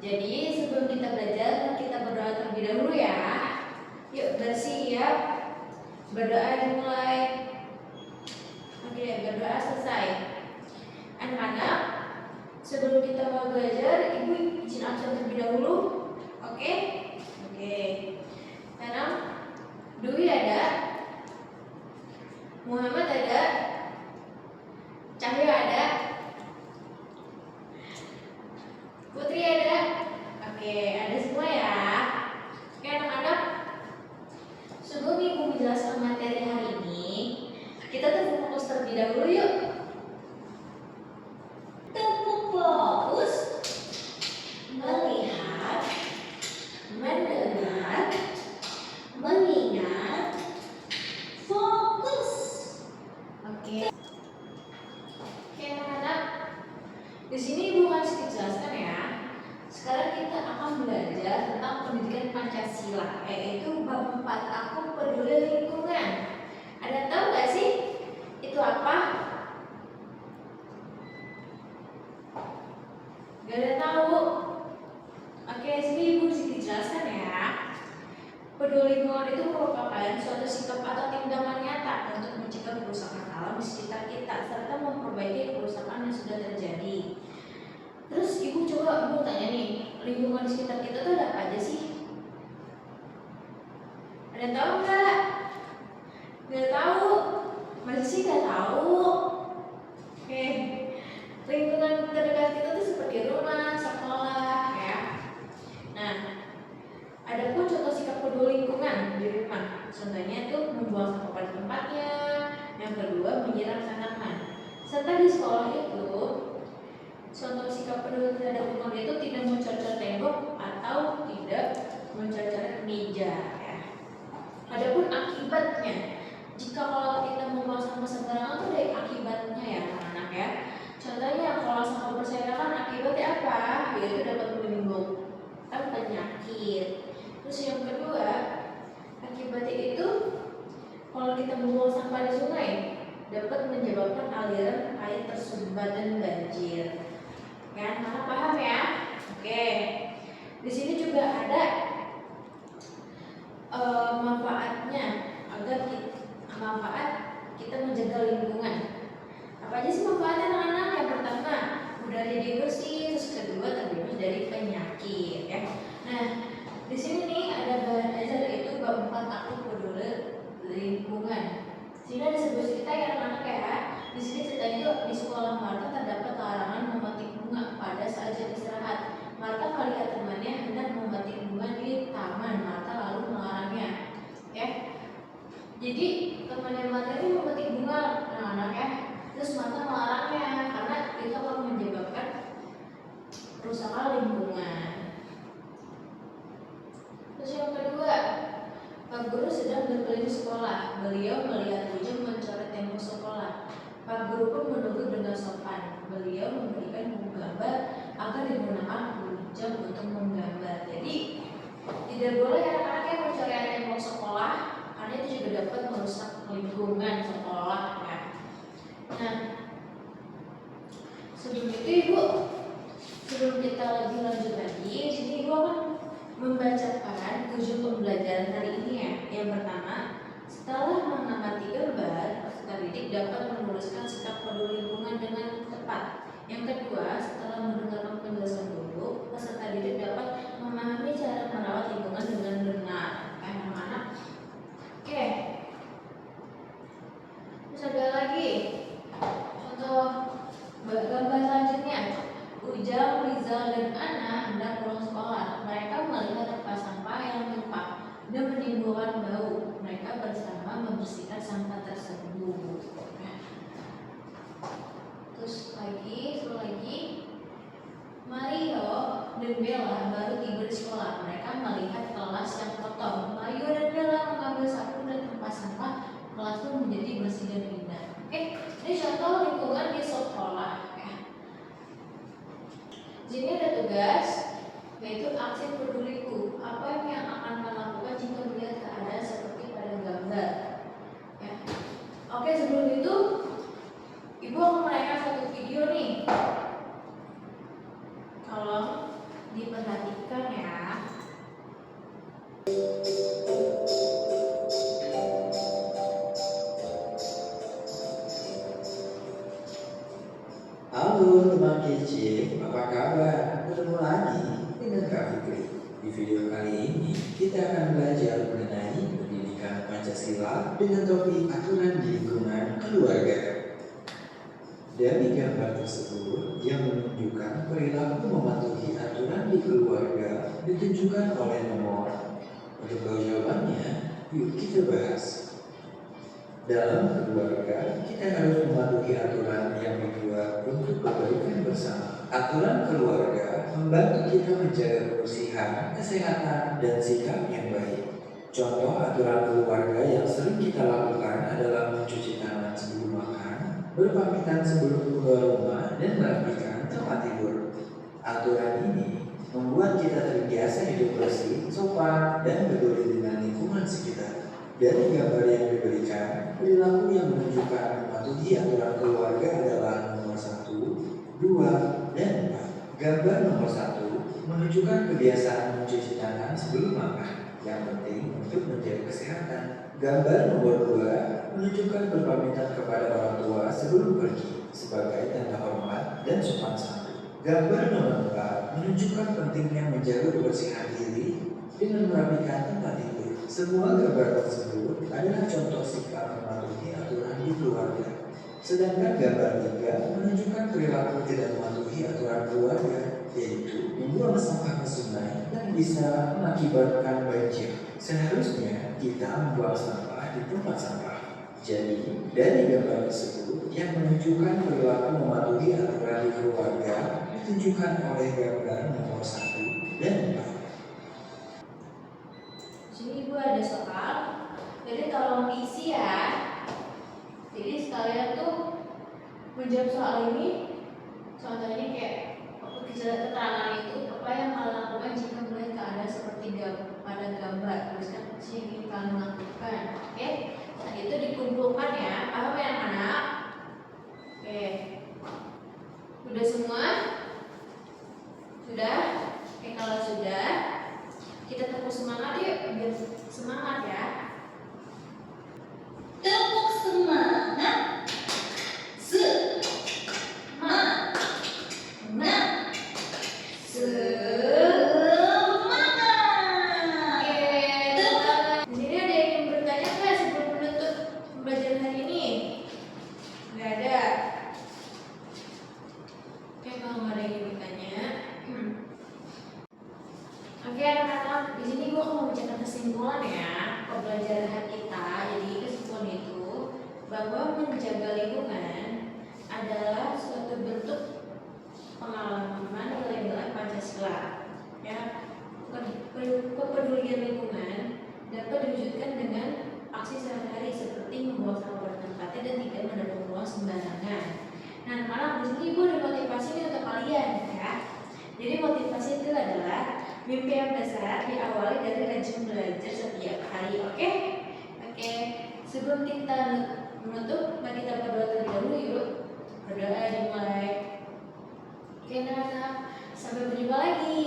Jadi sebelum kita belajar, kita berdoa terlebih dahulu ya. Yuk bersiap. Berdoa dimulai. Oke, berdoa selesai. Anak-anak, sebelum kita mau belajar, Ibu izin absen terlebih dahulu. Oke? Oke. Tanam, Dwi ada, Muhammad ada, Cahyo ada, Putri ada. Oke, ada semua ya. Oke anak-anak, sebelum Ibu menjelaskan materi hari ini, kita tuh fokus terlebih dahulu yuk. Fokus melihat, mendengar, mengingat, fokus. Oke. Oke anak-anak, di sini Ibu akan sedikit jelaskan ya. Sekarang kita akan belajar tentang pendidikan Pancasila, yaitu bab 4, aku peduli lingkungan. Ada yang tahu nggak sih itu apa? Gak ada yang tahu. Oke, sini Ibu sedikit jelaskan ya. Peduli lingkungan itu merupakan suatu sikap atau tindakan nyata untuk mencegah kerusakan alam di sekitar kita serta memperbaiki kerusakan yang sudah terjadi. Terus Ibu coba tanya nih, lingkungan di sekitar kita tuh ada apa aja sih? Ada yang tahu nggak? Nggak tahu? Masih sih nggak tahu? Oke, lingkungan terdekat kita tuh seperti rumah, sekolah, ya. Nah, ada pun contoh sikap peduli lingkungan di rumah. Contohnya itu membuang sampah pada tempatnya. Yang kedua, menyiram tanaman. Serta di sekolah itu, contoh sikap peduli terhadap lingkungan itu tidak mencoret-coret tembok atau tidak mencoret-coret meja. Ya. Adapun akibatnya, jika kalau kita membuang sampah sembarangan itu ada akibatnya ya anak-anak ya. Contohnya kalau sampah berserakan akibatnya apa? Yaitu dapat menimbulkan penyakit. Terus yang kedua, akibatnya itu kalau kita membuang sampah di sungai dapat menyebabkan aliran air tersumbat dan banjir. Ya, anak paham ya? Oke. Di sini juga ada manfaatnya agar kita menjaga lingkungan. Apa aja sih manfaatnya anak-anak? Yang pertama, udara jadi bersih, terus kedua terbebas dari penyakit ya. Nah, di sini nih ada bahan ajar yaitu bab 4 aku peduli lingkungan. Sini ada sebuah cerita ya anak-anak ya. Di sini ceritanya itu di sekolah Marta terdapat larangan memetik bunga pada saat jam istirahat. Marta melihat temannya hendak memetik bunga di taman. Marta lalu melarangnya. Ya. Jadi temannya Marta itu memetik bunga anak-anak ya. Terus Marta melarangnya karena itu akan menyebabkan kerusakan lingkungan. Terus yang kedua, Pak Guru sedang berkeliling sekolah. Beliau melihat Ujang mencoret tembok sekolah. Pak Guru pun menunggu dengan sopan. Beliau memberikan buku gambar agar digunakan Ujang untuk menggambar. Jadi tidak boleh anak-anak yang mencoret tembok sekolah karena itu juga dapat merusak lingkungan sekolah ya. Nah, sebelum itu Ibu, sebelum kita lebih lanjut lagi, di sini Ibu akan membacakan tujuan pembelajaran hari ini ya. Yang pertama, setelah mengamati gambar, peserta didik dapat menuliskan sikap peduli lingkungan dengan tepat. Yang kedua, setelah mendengarkan penjelasan guru, peserta didik dapat memahami cara merawat lingkungan dengan benar. Anak-anak, oke. Terus ada lagi contoh gambar selanjutnya. Ujang, Rizal, dan Ana hendak pulang sekolah. Mereka melihat tempat sampah yang tumpah dan menimbulkan bau. Mereka bersama membersihkan sampah tersebut. Terus satu lagi, Mario dan Bella baru tiba di sekolah. Mereka melihat kelas yang kotor. Mario dan Bella mengambil sapu dan tempat sampah. Kelas pun menjadi bersih dan indah. Oke, ini contoh lingkungan di sekolah. Di sini ada tugas, yaitu aksi peduliku. Apa yang akan kalian lakukan jika melihat keadaan seperti pada gambar? Ya. Oke, sebelum itu, Ibu akan menayangkan satu video nih. Tolong diperhatikan ya. Halo teman kece, apa kabar? Ketemu lagi dengan Kak Fikri. Di video kali ini kita akan belajar mengenai pendidikan Pancasila dengan topik aturan di lingkungan keluarga. Dari gambar tersebut yang menunjukkan perilaku mematuhi aturan di keluarga ditunjukkan oleh nomor. Untuk tahu jawabannya, yuk kita bahas. Dalam keluarga, kita harus mematuhi aturan yang dibuat untuk kebaikan bersama. Aturan keluarga membantu kita menjaga kebersihan, kesehatan, dan sikap yang baik. Contoh aturan keluarga yang sering kita lakukan adalah mencuci tangan sebelum makan, berpamitan sebelum keluar rumah, dan merapikan tempat tidur. Aturan ini membuat kita terbiasa hidup bersih, sopan, dan peduli dengan lingkungan sekitar. Dari gambar yang diberikan, perilaku yang menunjukkan mematuhi aturan keluarga adalah nomor 1, 2, dan 4. Gambar nomor 1 menunjukkan kebiasaan mencuci tangan sebelum makan, yang penting untuk menjaga kesehatan. Gambar nomor 2 menunjukkan berpamitan kepada orang tua sebelum pergi, sebagai tanda hormat dan sopan santun. Gambar nomor 4 menunjukkan pentingnya menjaga kebersihan diri dengan merapikan tempat tidur. Semua gambar tersebut adalah contoh sikap mematuhi aturan di keluarga. Sedangkan gambar 3 menunjukkan perilaku tidak mematuhi aturan keluarga, yaitu membuang sampah ke sungai dan bisa mengakibatkan banjir. Seharusnya kita membuang sampah di tempat sampah. Jadi, dari gambar tersebut yang menunjukkan perilaku mematuhi aturan di keluarga ditunjukkan oleh gambar nomor 1 dan 4. Sini Ibu ada soal, jadi tolong diisi ya. Jadi sekalian tuh menjawab soal ini. Contohnya kayak keterangan itu apa yang kalian lakukan jika melihat keadaan seperti pada gambar. Tuliskan apa sih yang ingin kalian lakukan. Oke, nah itu dikumpulkan ya. Paham ya anak-anak? Oke, udah semua? Sudah? Oke, kalau sudah, kita tepuk semangat yuk, biar semangat ya. Tepuk semangat. Semangat. Oke, di sini ada yang ingin bertanya nggak sebelum menutup pembelajaran hari ini? Nggak ada. Oke, kalau nggak ada yang ingin bertanya, oke anak-anak, di sini gue mau membacakan kesimpulan ya pembelajaran kita. Jadi kesimpulan itu bahwa menjaga lingkungan adalah suatu bentuk pengalaman nilai-nilai Pancasila. Ya, kepedulian lingkungan dapat diwujudkan dengan aksi sehari-hari seperti membuang sampah pada tempatnya dan tidak membuang sembarangan. Nah, anak di sini gue ada motivasi nih untuk kalian ya. Jadi motivasi itu adalah mimpi yang besar diawali dari rajin belajar setiap hari. Oke? Sebelum kita menutup, mari kita berdoa terlebih dahulu yuk. Berdoa dimulai. Oke, anak-anak, sampai berjumpa lagi.